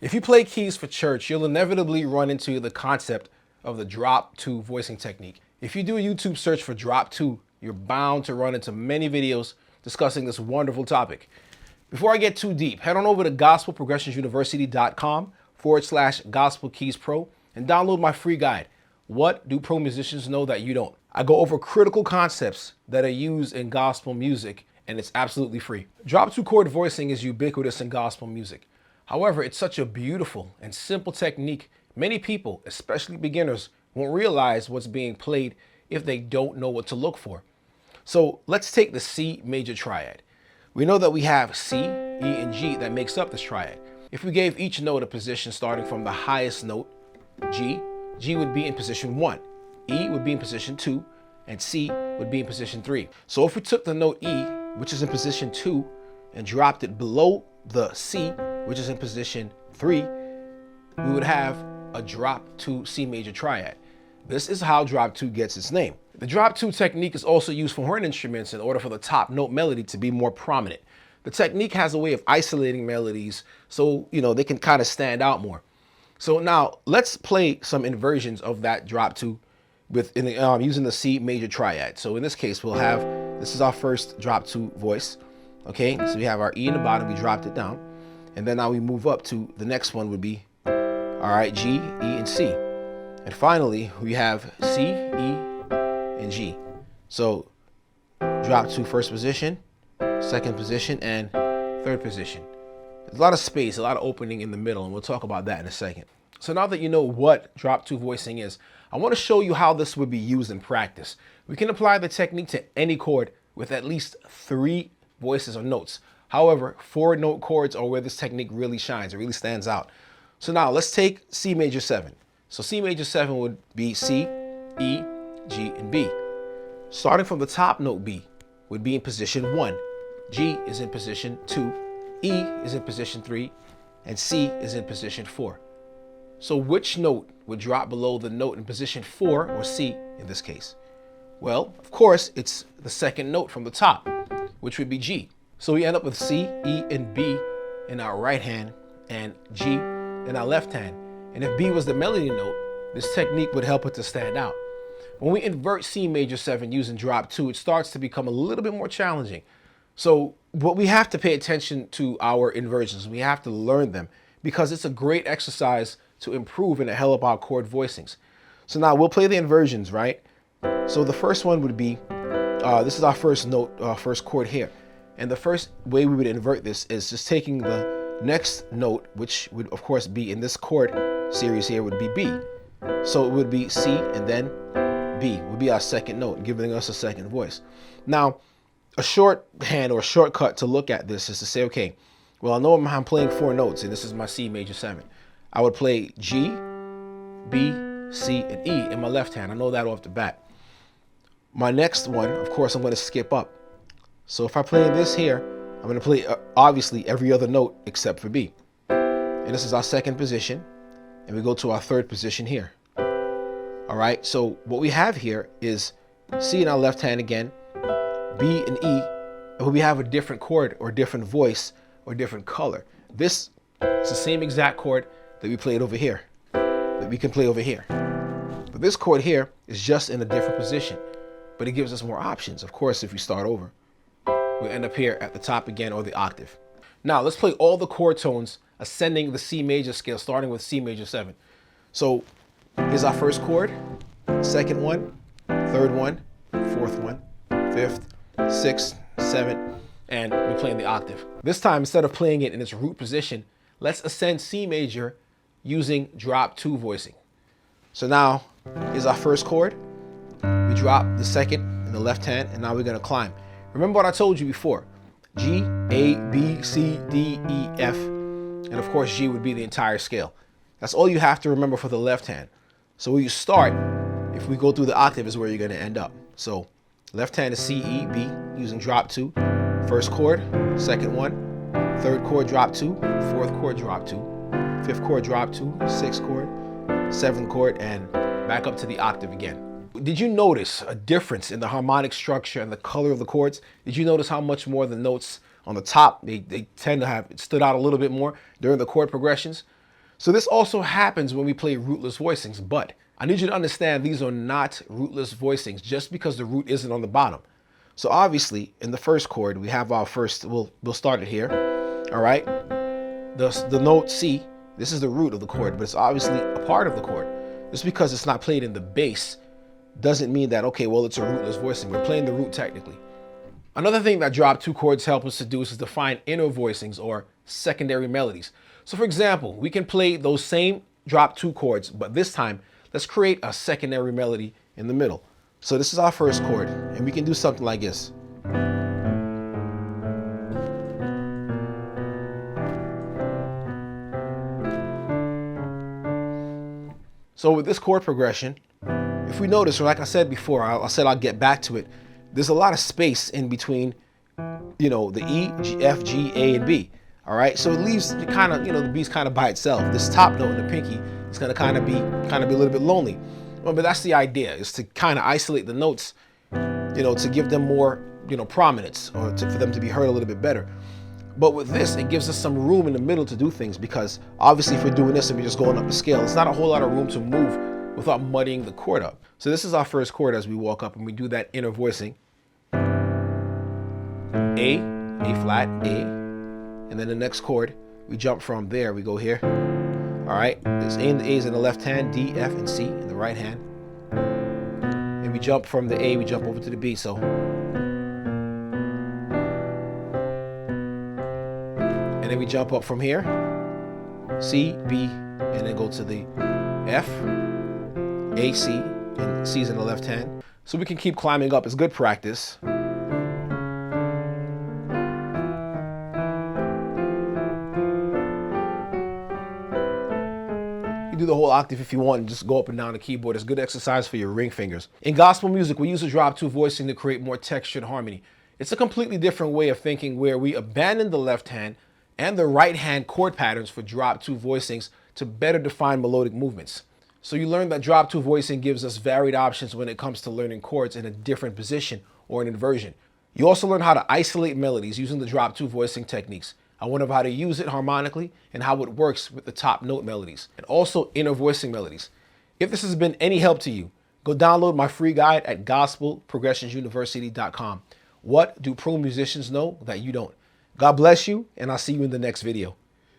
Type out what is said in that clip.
If you play keys for church, you'll inevitably run into the concept of the drop 2 voicing technique. If you do a YouTube search for drop 2, you're bound to run into many videos discussing this wonderful topic. Before I get too deep, head on over to gospelprogressionsuniversity.com/gospel keys pro and download my free guide, What Do Pro Musicians Know That You Don't? I go over critical concepts that are used in gospel music, and it's absolutely free. Drop 2 chord voicing is ubiquitous in gospel music. However, it's such a beautiful and simple technique. Many people, especially beginners, won't realize what's being played if they don't know what to look for. So let's take the C major triad. We know that we have C, E, and G that makes up this triad. If we gave each note a position starting from the highest note, G, G would be in position 1, E would be in position 2, and C would be in position 3. So if we took the note E, which is in position 2, and dropped it below the C, which is in position 3, we would have a drop 2 C major triad. This is how drop 2 gets its name. The drop 2 technique is also used for horn instruments in order for the top note melody to be more prominent. The technique has a way of isolating melodies so, they can kind of stand out more. So now let's play some inversions of that drop 2 using the C major triad. So in this case, this is our first drop 2 voice. Okay, so we have our E in the bottom, we dropped it down. And then now we move up to the next one would be, all right, G, E, and C. And finally, we have C, E, and G. So drop 2 first position, second position, and third position. There's a lot of space, a lot of opening in the middle, and we'll talk about that in a second. So now that you know what drop 2 voicing is, I want to show you how this would be used in practice. We can apply the technique to any chord with at least 3 voices or notes. However, 4-note chords are where this technique really shines, it really stands out. So now let's take C major 7. So C major 7 would be C, E, G, and B. Starting from the top note B would be in position 1, G is in position 2, E is in position 3, and C is in position 4. So which note would drop below the note in position 4, or C in this case? Well, of course, it's the second note from the top, which would be G. So we end up with C, E, and B in our right hand and G in our left hand. And if B was the melody note, this technique would help it to stand out. When we invert C major 7 using drop 2, it starts to become a little bit more challenging. So what we have to pay attention to our inversions. We have to learn them because it's a great exercise to improve and to help our chord voicings. So now we'll play the inversions, right? So the first one would be, this is our first note, first chord here. And the first way we would invert this is just taking the next note, which would of course be in this chord series here, would be B. So it would be C and then B would be our second note, giving us a second voice. Now, a shorthand or shortcut to look at this is to say, okay, well, I know I'm playing 4 notes and this is my C major 7. I would play G, B, C, and E in my left hand. I know that off the bat. My next one, of course, I'm going to skip up. So if I play this here, I'm going to play obviously every other note except for B. And this is our second position. And we go to our third position here. All right, so what we have here is C in our left hand again, B and E, and we have a different chord or different voice or different color. This is the same exact chord that we played over here, that we can play over here. But this chord here is just in a different position, but it gives us more options. Of course, if we start over, we'll end up here at the top again, or the octave. Now let's play all the chord tones ascending the C major scale, starting with C major 7. So here's our first chord, second one, third one, fourth one, fifth, sixth, seventh, and we're playing the octave. This time, instead of playing it in its root position, let's ascend C major using drop 2 voicing. So now here's our first chord. We drop the second in the left hand, and now we're going to climb. Remember what I told you before. G, A, B, C, D, E, F, and of course G would be the entire scale. That's all you have to remember for the left hand. So where you start, if we go through the octave, is where you're going to end up. So left hand is C, E, B, using drop 2. First chord, second one, third chord, drop 2, fourth chord, drop 2, fifth chord, drop 2, sixth chord, seventh chord, and back up to the octave again. Did you notice a difference in the harmonic structure and the color of the chords? Did you notice how much more the notes on the top, they tend to have stood out a little bit more during the chord progressions? So this also happens when we play rootless voicings, but I need you to understand these are not rootless voicings just because the root isn't on the bottom. So obviously in the first chord, we have our first, we'll start it here. All right. The note C, this is the root of the chord, but it's obviously a part of the chord. Just because it's not played in the bass doesn't mean that, okay, well, it's a rootless voicing. We're playing the root technically. Another thing that drop two chords help us to do is to define inner voicings or secondary melodies. So for example, we can play those same drop two chords, but this time let's create a secondary melody in the middle. So this is our first chord, and we can do something like this. So with this chord progression, if we notice, or like I said before, I said I'll get back to it, there's a lot of space in between, you know, the E, G, F, G, A, and B. All right, so it leaves kind of, you know, the B's kind of by itself. This top note in the pinky is going to kind of be a little bit lonely. Well, but that's the idea, is to kind of isolate the notes, you know, to give them more, you know, prominence, or for them to be heard a little bit better. But with this, it gives us some room in the middle to do things, because obviously if we're doing this and we're just going up the scale, it's not a whole lot of room to move without muddying the chord up. So this is our first chord as we walk up, and we do that inner voicing. A flat, A, and then the next chord, we jump from there, we go here. All right, there's A and the A's in the left hand, D, F, and C in the right hand. And we jump from the A, we jump over to the B, so. And then we jump up from here, C, B, and then go to the F, A, C, and C's in the left hand. So we can keep climbing up, it's good practice. You do the whole octave if you want and just go up and down the keyboard. It's good exercise for your ring fingers. In gospel music, we use a drop two voicing to create more textured harmony. It's a completely different way of thinking where we abandon the left hand and the right hand chord patterns for drop two voicings to better define melodic movements. So you learn that drop two voicing gives us varied options when it comes to learning chords in a different position or an inversion. You also learn how to isolate melodies using the drop two voicing techniques. I went over how to use it harmonically and how it works with the top note melodies, and also inner voicing melodies. If this has been any help to you, go download my free guide at gospelprogressionsuniversity.com. What do pro musicians know that you don't? God bless you, and I'll see you in the next video.